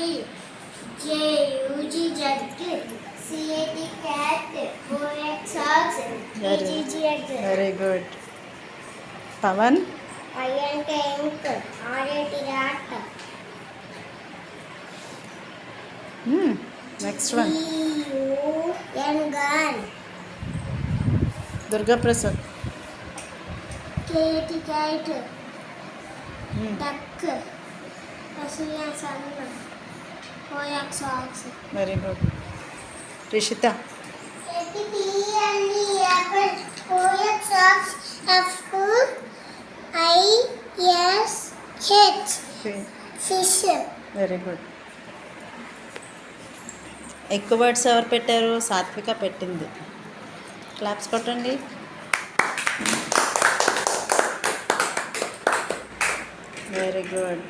JUG jug, CAT cat, OX ox, EGG egg. Very good. Pavan. INT ink, RAT rat. Next one. GUN gun. Durga Prasad. KAT cat. Duck. SUN sun. OX ox. Very good. Rishita. Apple. OX ox. FISH. Fish. Very good. ఎక్కువ words ఎవరు పెట్టారు? సాత్విక పెట్టింది. Claps కొట్టండి. Very good.